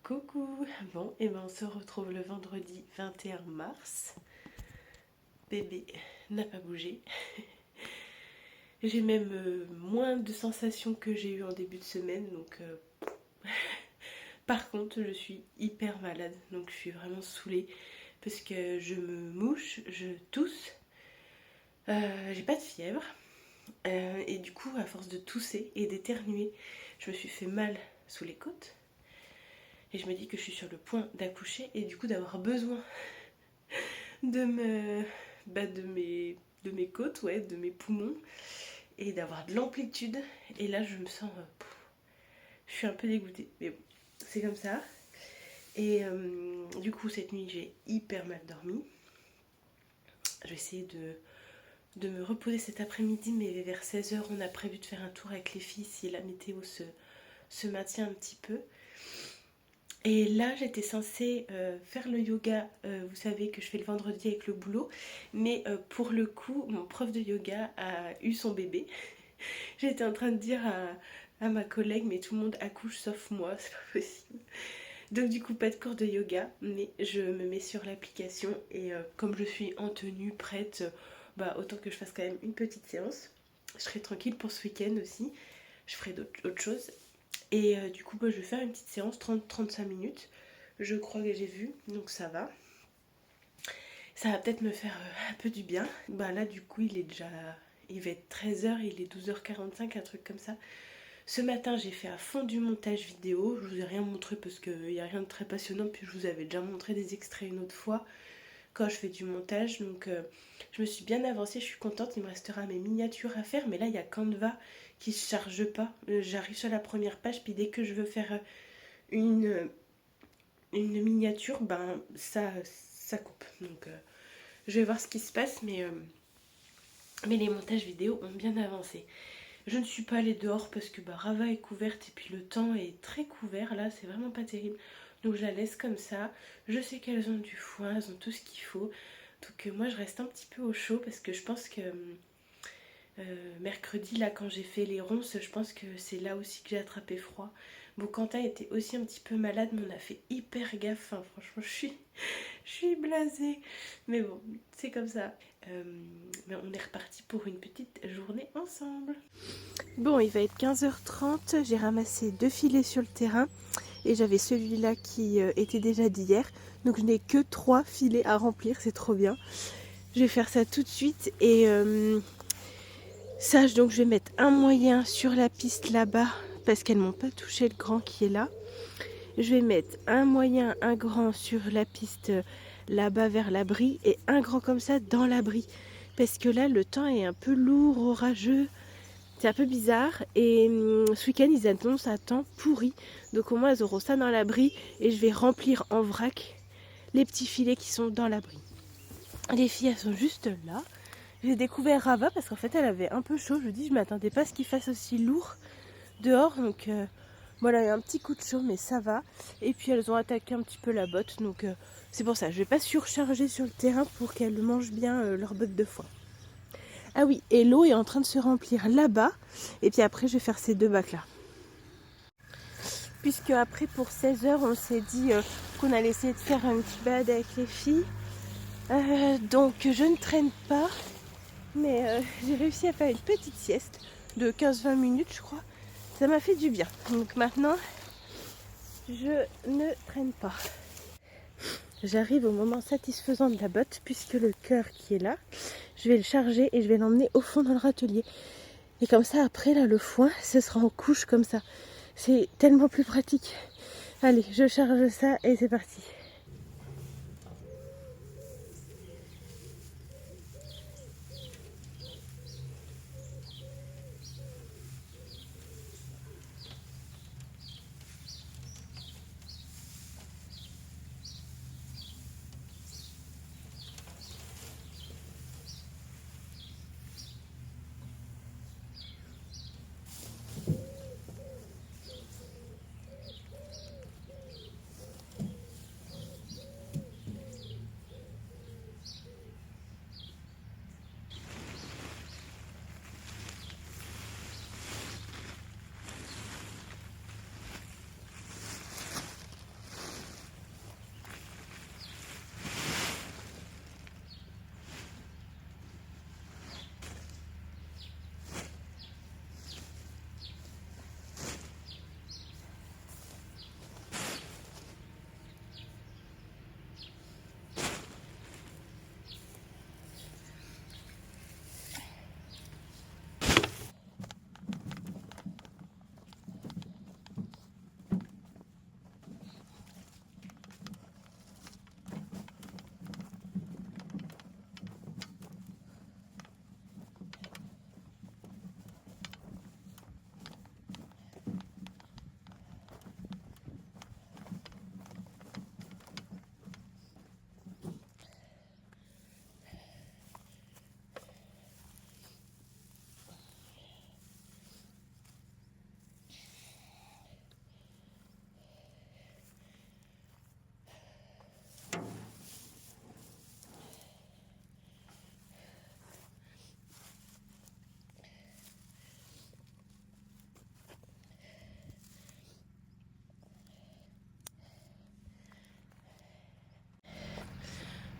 Coucou. Bon, et ben on se retrouve le vendredi 21 mars. Bébé n'a pas bougé. J'ai même moins de sensations que j'ai eu en début de semaine, donc par contre je suis hyper malade, donc je suis vraiment saoulée parce que je me mouche, je tousse, j'ai pas de fièvre, et du coup à force de tousser et d'éternuer, je me suis fait mal sous les côtes. Et je me dis que je suis sur le point d'accoucher et du coup d'avoir besoin de me de mes côtes, ouais, de mes poumons, et d'avoir de l'amplitude. Et là je me sens je suis un peu dégoûtée, mais bon, c'est comme ça. Et du coup cette nuit j'ai hyper mal dormi. Je vais essayer de me reposer cet après-midi, mais vers 16h on a prévu de faire un tour avec les filles si la météo se maintient un petit peu. Et là, j'étais censée faire le yoga, vous savez que je fais le vendredi avec le boulot, mais pour le coup, mon prof de yoga a eu son bébé. J'étais en train de dire à ma collègue, mais tout le monde accouche sauf moi, c'est pas possible. Donc du coup, pas de cours de yoga, mais je me mets sur l'application et comme je suis en tenue, prête, bah autant que je fasse quand même une petite séance. Je serai tranquille pour ce week-end aussi, je ferai autre chose. Et du coup, bah, je vais faire une petite séance, 30-35 minutes. Je crois que j'ai vu, donc ça va. Ça va peut-être me faire un peu du bien. Bah là, du coup, il va être 13h, il est 12h45, un truc comme ça. Ce matin, j'ai fait à fond du montage vidéo. Je vous ai rien montré parce qu'il n'y a rien de très passionnant. Puis je vous avais déjà montré des extraits une autre fois quand je fais du montage. Donc je me suis bien avancée, je suis contente. Il me restera mes miniatures à faire. Mais là, il y a Canva qui ne se charge pas. J'arrive sur la première page. Puis dès que je veux faire une, une miniature, ben ça coupe. Donc je vais voir ce qui se passe. Mais les montages vidéo ont bien avancé. Je ne suis pas allée dehors parce que bah, Rava est couverte et puis le temps est très couvert. Là, c'est vraiment pas terrible. Donc je la laisse comme ça. Je sais qu'elles ont du foin, elles ont tout ce qu'il faut. Donc moi, je reste un petit peu au chaud parce que je pense que mercredi, là, quand j'ai fait les ronces, je pense que c'est là aussi que j'ai attrapé froid. Bon, Quentin était aussi un petit peu malade, mais on a fait hyper gaffe. Hein. Franchement, je suis blasée. Mais bon, c'est comme ça. Mais on est reparti pour une petite journée ensemble. Bon, il va être 15h30, j'ai ramassé 2 filets sur le terrain et j'avais celui-là qui était déjà d'hier. Donc je n'ai que 3 filets à remplir, c'est trop bien. Je vais faire ça tout de suite et donc je vais mettre un moyen sur la piste là-bas parce qu'elles m'ont pas touché le grand qui est là. Je vais mettre un moyen, un grand sur la piste là-bas vers l'abri et un grand comme ça dans l'abri. Parce que là, le temps est un peu lourd, orageux. C'est un peu bizarre. Et ce week-end, ils annoncent un temps pourri. Donc au moins, elles auront ça dans l'abri. Et je vais remplir en vrac les petits filets qui sont dans l'abri. Les filles, elles sont juste là. J'ai découvert Rava parce qu'en fait, elle avait un peu chaud. Je dis, je m'attendais pas à ce qu'il fasse aussi lourd dehors. Donc voilà, il y a un petit coup de chaud, mais ça va. Et puis elles ont attaqué un petit peu la botte. Donc c'est pour ça. Je vais pas surcharger sur le terrain pour qu'elles mangent bien leur botte de foin. Ah oui, et l'eau est en train de se remplir là-bas. Et puis après, je vais faire ces 2 bacs-là. Puisque après, pour 16h, on s'est dit qu'on allait essayer de faire un petit balade avec les filles. Donc, je ne traîne pas. Mais j'ai réussi à faire une petite sieste de 15-20 minutes, je crois. Ça m'a fait du bien. Donc maintenant, je ne traîne pas. J'arrive au moment satisfaisant de la botte, puisque le cœur qui est là, je vais le charger et je vais l'emmener au fond dans le râtelier. Et comme ça, après, là, le foin, ce sera en couche comme ça. C'est tellement plus pratique. Allez, je charge ça et c'est parti.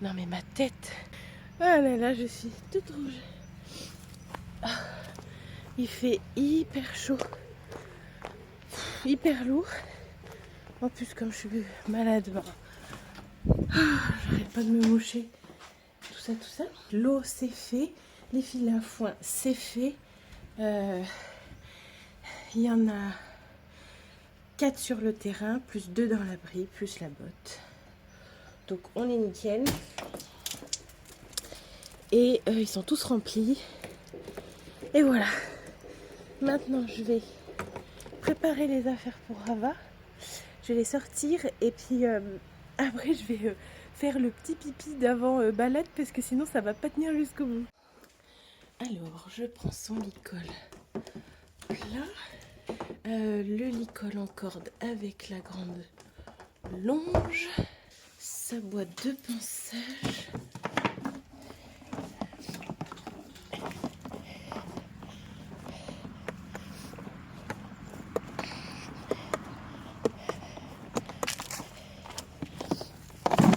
Non mais ma tête. Ah là là, je suis toute rouge. Ah, il fait hyper chaud, hyper lourd. En plus, comme je suis malade, j'arrête pas de me moucher. Tout ça, tout ça. L'eau, c'est fait. Les filets à foin, c'est fait. Il y en a 4 sur le terrain, plus 2 dans l'abri, plus la botte. Donc on est nickel. Et ils sont tous remplis. Et voilà. Maintenant, je vais préparer les affaires pour Rava. Je vais les sortir et puis après, je vais faire le petit pipi d'avant balade parce que sinon, ça va pas tenir jusqu'au bout. Alors, je prends son licol plat. Le licol en corde avec la grande longe. Sa boîte de ponçage.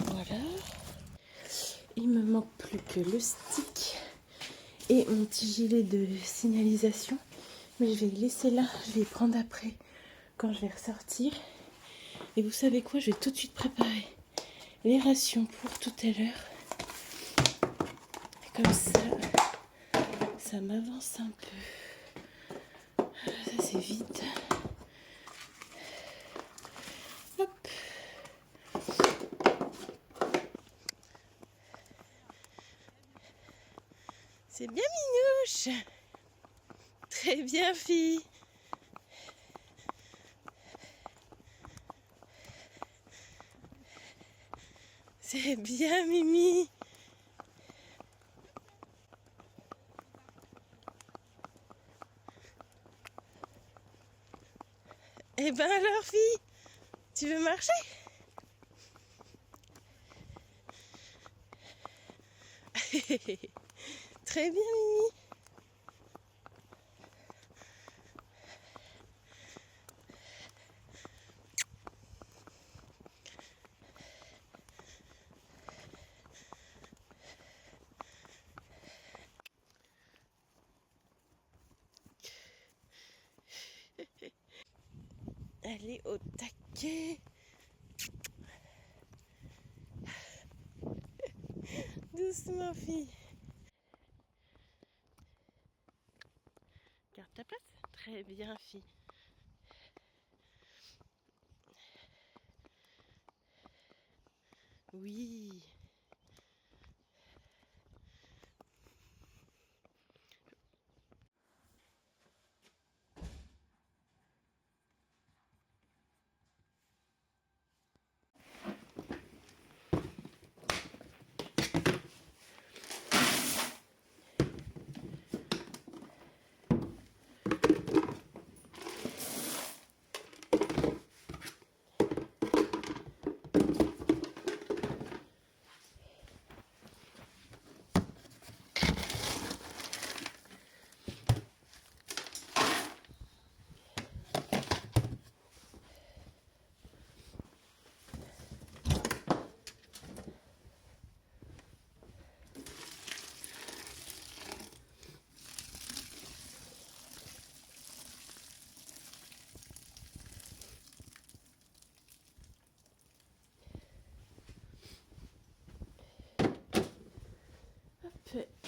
Voilà. Il me manque plus que le stick et mon petit gilet de signalisation. Mais je vais le laisser là, je vais le prendre après quand je vais ressortir. Et vous savez quoi, je vais tout de suite préparer les rations pour tout à l'heure. Comme ça m'avance un peu. Ça c'est vite. Hop. C'est bien Minouche. Très bien fille. C'est bien Mimi. Eh ben alors fille, tu veux marcher? Très bien Mimi. Allez au taquet. Doucement fille. Garde ta place. Très bien fille. Oui.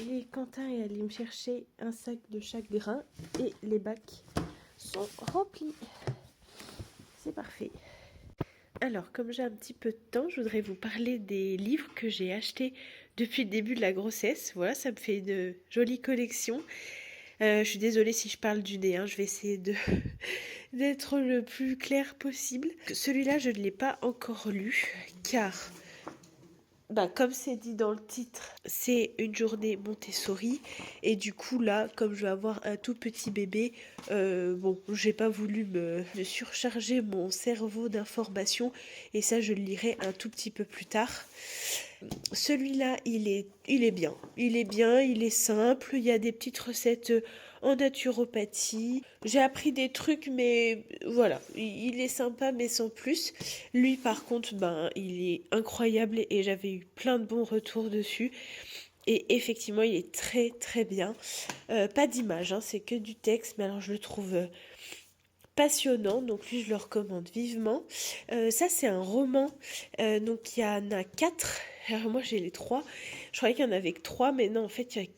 Et Quentin est allé me chercher un sac de chaque grain et les bacs sont remplis. C'est parfait. Alors, comme j'ai un petit peu de temps, je voudrais vous parler des livres que j'ai achetés depuis le début de la grossesse. Voilà, ça me fait une jolie collection. Je suis désolée si je parle du nez, hein. Je vais essayer d'être le plus clair possible. Celui-là, je ne l'ai pas encore lu car... comme c'est dit dans le titre, c'est une journée Montessori et du coup là, comme je vais avoir un tout petit bébé, j'ai pas voulu me surcharger mon cerveau d'informations et ça je le lirai un tout petit peu plus tard. Celui-là, il est bien, il est simple, il y a des petites recettes en naturopathie. J'ai appris des trucs, mais voilà, il est sympa, mais sans plus. Lui, par contre, ben, il est incroyable et j'avais eu plein de bons retours dessus. Et effectivement, il est très très bien. Pas d'image, hein, c'est que du texte, mais alors je le trouve passionnant, donc lui je le recommande vivement. Ça c'est un roman, donc il y en a 4. Alors moi j'ai les 3. Je croyais qu'il y en avait que 3, mais non, en fait il y a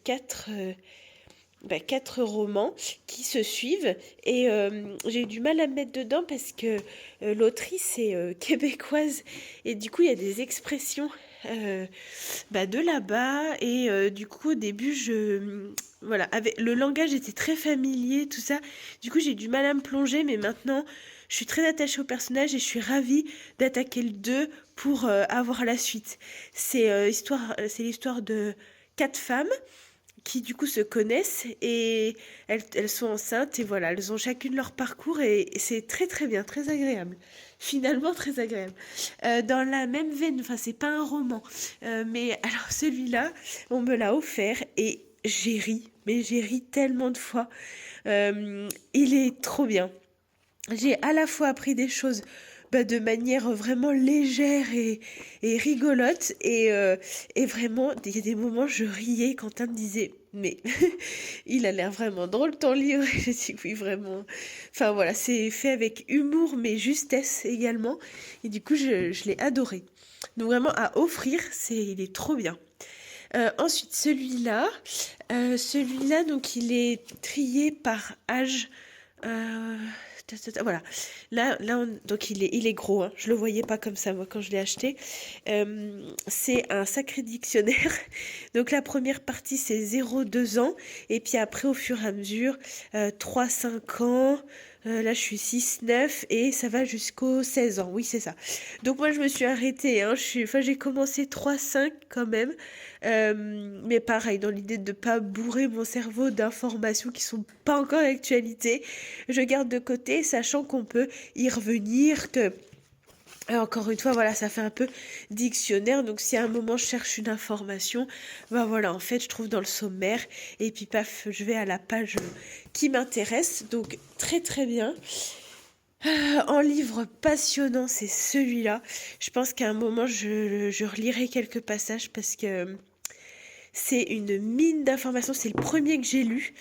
4 romans qui se suivent et j'ai eu du mal à me mettre dedans parce que l'autrice est québécoise et du coup il y a des expressions de là-bas et du coup au début voilà, avec le langage était très familier, tout ça. Du coup j'ai du mal à me plonger, mais maintenant je suis très attachée au personnage et je suis ravie d'attaquer le 2 pour avoir la suite. C'est l'histoire de 4 femmes qui du coup se connaissent et elles sont enceintes et voilà, elles ont chacune leur parcours et c'est très très bien, très agréable. Finalement très agréable. Dans la même veine, enfin c'est pas un roman, mais alors celui-là, on me l'a offert et j'ai ri, mais j'ai ri tellement de fois. Il est trop bien. J'ai à la fois appris des choses de manière vraiment légère et rigolote et vraiment il y a des moments je riais. Quentin me disait mais il a l'air vraiment drôle ton livre. Je dis oui vraiment, enfin voilà, c'est fait avec humour mais justesse également et du coup je l'ai adoré, donc vraiment à offrir, il est trop bien. Ensuite celui-là donc il est trié par âge. euh, Voilà. Donc il est gros, hein. Je le voyais pas comme ça, moi, quand je l'ai acheté. C'est un sacré dictionnaire. Donc la première partie, c'est 0-2 ans. Et puis après, au fur et à mesure, 3-5 ans. Là, je suis 6-9 et ça va jusqu'aux 16 ans. Oui, c'est ça. Donc moi, je me suis arrêtée, hein. J'ai commencé 3-5 quand même. Mais pareil, dans l'idée de ne pas bourrer mon cerveau d'informations qui sont pas encore d'actualité, je garde de côté, sachant qu'on peut y revenir, que encore une fois, voilà, ça fait un peu dictionnaire. Donc, si à un moment je cherche une information, voilà, en fait, je trouve dans le sommaire et puis paf, je vais à la page qui m'intéresse. Donc, très très bien. En livre passionnant, c'est celui-là. Je pense qu'à un moment, je relirai quelques passages parce que c'est une mine d'informations. C'est le premier que j'ai lu.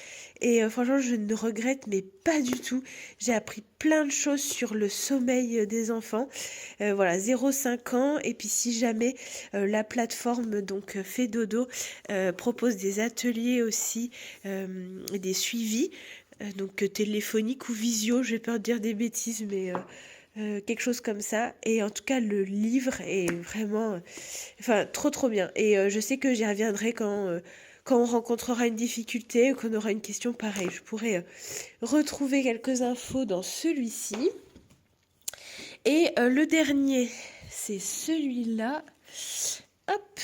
Et franchement, je ne regrette, mais pas du tout. J'ai appris plein de choses sur le sommeil des enfants. Voilà, 0-5 ans. Et puis si jamais la plateforme donc Fait Dodo propose des ateliers aussi, des suivis, donc téléphoniques ou visio, j'ai peur de dire des bêtises, mais quelque chose comme ça. Et en tout cas, le livre est vraiment, enfin, trop trop bien. Et je sais que j'y reviendrai quand on rencontrera une difficulté ou qu'on aura une question pareille. Je pourrais retrouver quelques infos dans celui-ci. Et le dernier, c'est celui-là. Hop.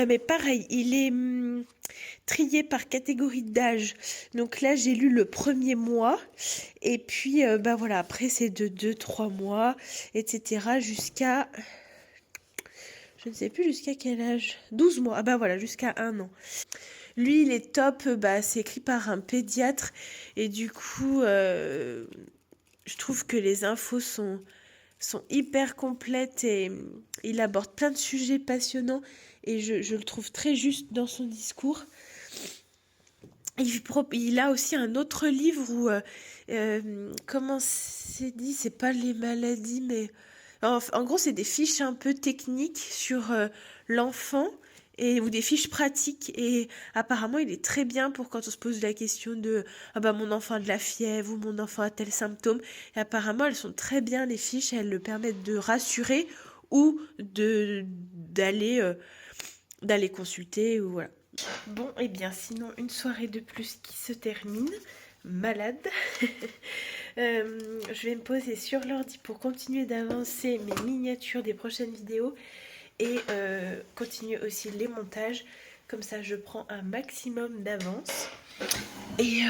Mais pareil, il est trié par catégorie d'âge. Donc là, j'ai lu le premier mois. Et puis, voilà, après, c'est de 2-3 mois, etc. jusqu'à... Je ne sais plus jusqu'à quel âge. 12 mois. Ah voilà, jusqu'à 1 an. Lui, il est top. C'est écrit par un pédiatre. Et du coup, je trouve que les infos sont hyper complètes et il aborde plein de sujets passionnants. Et je le trouve très juste dans son discours. Il a aussi un autre livre où, comment c'est dit, c'est pas les maladies, mais en gros, c'est des fiches un peu techniques sur l'enfant ou des fiches pratiques. Et apparemment, il est très bien pour quand on se pose la question de ah bah mon enfant a de la fièvre ou mon enfant a tel symptôme. Et apparemment, elles sont très bien les fiches, elles le permettent de rassurer ou d'aller consulter ou voilà. Bon, et bien sinon, une soirée de plus qui se termine. Malade. Je vais me poser sur l'ordi pour continuer d'avancer mes miniatures des prochaines vidéos et continuer aussi les montages. Comme ça, je prends un maximum d'avance. Et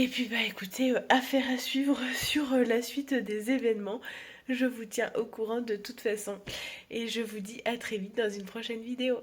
puis, écoutez, affaire à suivre sur la suite des événements. Je vous tiens au courant de toute façon. Et je vous dis à très vite dans une prochaine vidéo.